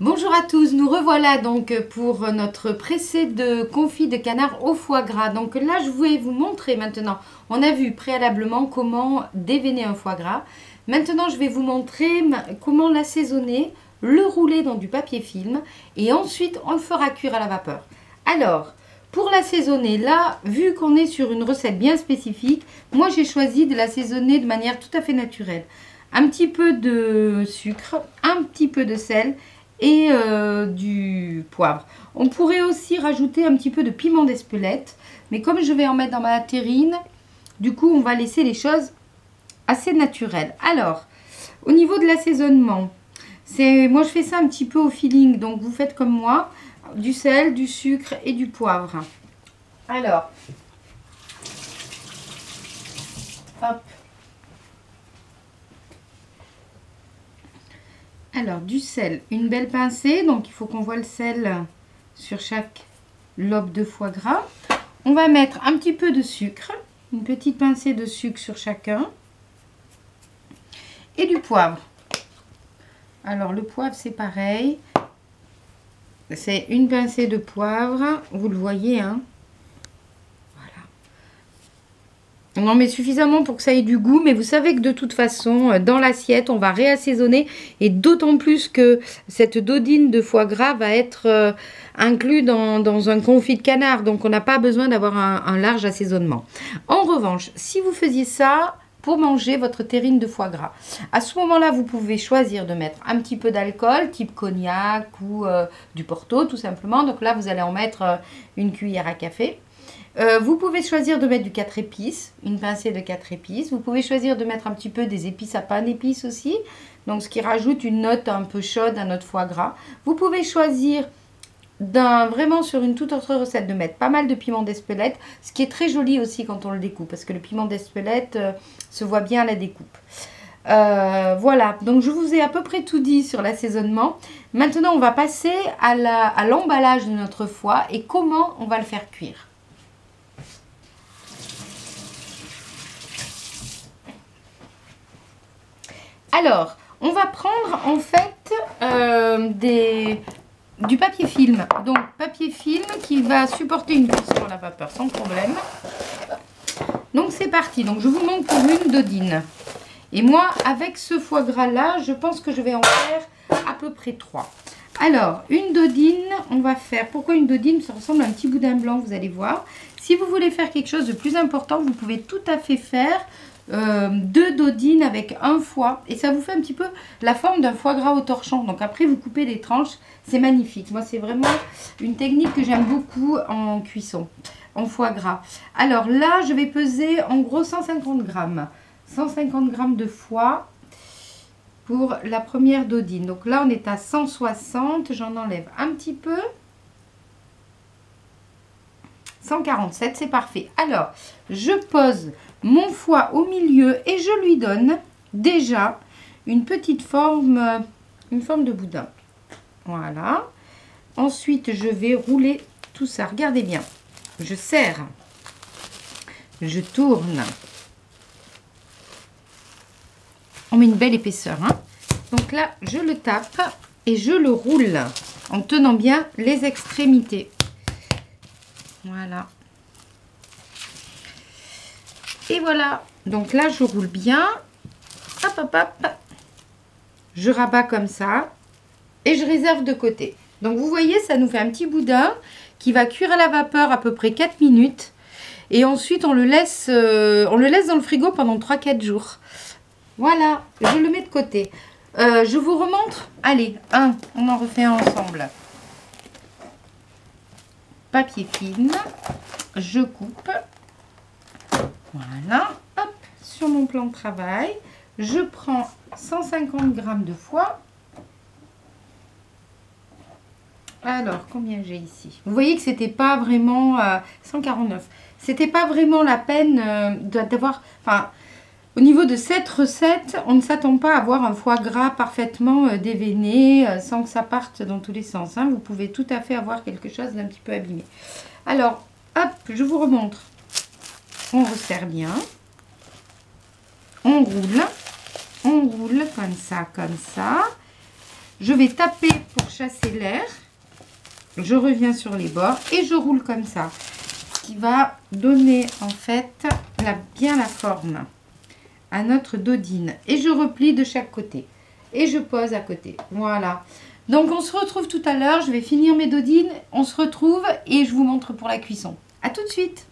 Bonjour à tous, nous revoilà donc pour notre pressé de confit de canard au foie gras. Donc là, je vais vous montrer maintenant. On a vu préalablement comment déveiner un foie gras. Maintenant, je vais vous montrer comment l'assaisonner, le rouler dans du papier film et ensuite on le fera cuire à la vapeur. Alors, pour l'assaisonner, là, vu qu'on est sur une recette bien spécifique, moi j'ai choisi de l'assaisonner de manière tout à fait naturelle. Un petit peu de sucre, un petit peu de sel et du poivre. On pourrait aussi rajouter un petit peu de piment d'Espelette, mais comme je vais en mettre dans ma terrine, du coup on va laisser les choses assez naturelles. Alors, au niveau de l'assaisonnement, moi je fais ça un petit peu au feeling, donc vous faites comme moi, du sel, du sucre et du poivre. Alors, hop. Alors, du sel, une belle pincée, donc il faut qu'on voit le sel sur chaque lobe de foie gras. On va mettre un petit peu de sucre, une petite pincée de sucre sur chacun. Et du poivre. Alors, le poivre, c'est pareil. C'est une pincée de poivre, vous le voyez, hein. On en met suffisamment pour que ça ait du goût, mais vous savez que de toute façon, dans l'assiette, on va réassaisonner. Et d'autant plus que cette dodine de foie gras va être inclus dans un confit de canard. Donc, on n'a pas besoin d'avoir un large assaisonnement. En revanche, si vous faisiez ça pour manger votre terrine de foie gras, à ce moment-là, vous pouvez choisir de mettre un petit peu d'alcool, type cognac ou du Porto, tout simplement. Donc là, vous allez en mettre une cuillère à café. Vous pouvez choisir de mettre du 4 épices, une pincée de 4 épices. Vous pouvez choisir de mettre un petit peu des épices à pain d'épices aussi, donc ce qui rajoute une note un peu chaude à notre foie gras. Vous pouvez choisir vraiment sur une toute autre recette de mettre pas mal de piment d'Espelette, ce qui est très joli aussi quand on le découpe, parce que le piment d'Espelette se voit bien à la découpe. Voilà, donc je vous ai à peu près tout dit sur l'assaisonnement. Maintenant, on va passer à l'emballage de notre foie et comment on va le faire cuire. Alors, on va prendre en fait du papier film. Donc, papier film qui va supporter une cuisson à la vapeur sans problème. Donc, c'est parti. Donc, je vous montre pour une dodine. Et moi, avec ce foie gras-là, je pense que je vais en faire à peu près 3. Alors, une dodine, on va faire... Pourquoi une dodine? Ça ressemble à un petit boudin blanc, vous allez voir. Si vous voulez faire quelque chose de plus important, vous pouvez tout à fait faire... 2 dodines avec un foie et ça vous fait un petit peu la forme d'un foie gras au torchon. Donc après vous coupez les tranches, c'est magnifique. Moi c'est vraiment une technique que j'aime beaucoup en cuisson, en foie gras. Alors là je vais peser en gros 150 grammes. 150 grammes de foie pour la première dodine. Donc là on est à 160, j'en enlève un petit peu. 147, c'est parfait. Alors, je pose mon foie au milieu et je lui donne déjà une petite forme, une forme de boudin. Voilà. Ensuite, je vais rouler tout ça. Regardez bien. Je serre. Je tourne. On met une belle épaisseur, hein. Donc là, je le tape et je le roule en tenant bien les extrémités. Voilà. Et voilà. Donc là, je roule bien. Hop, hop, hop. Je rabats comme ça. Et je réserve de côté. Donc, vous voyez, ça nous fait un petit boudin qui va cuire à la vapeur à peu près 4 minutes. Et ensuite, on le laisse dans le frigo pendant 3-4 jours. Voilà. Je le mets de côté. Je vous remontre. Allez, on en refait un ensemble. Papier film, je coupe, voilà, hop, sur mon plan de travail, je prends 150 grammes de foie. Alors, combien j'ai ici? Vous voyez que c'était pas vraiment 149. C'était pas vraiment la peine d'avoir, enfin, au niveau de cette recette, on ne s'attend pas à avoir un foie gras parfaitement déveiné, sans que ça parte dans tous les sens, hein. Vous pouvez tout à fait avoir quelque chose d'un petit peu abîmé. Alors, hop, je vous remontre. On resserre bien. On roule comme ça, comme ça. Je vais taper pour chasser l'air. Je reviens sur les bords et je roule comme ça. Ce qui va donner en fait bien la forme à notre dodine. Et je replie de chaque côté. Et je pose à côté. Voilà. Donc on se retrouve tout à l'heure. Je vais finir mes dodines. On se retrouve et je vous montre pour la cuisson. À tout de suite.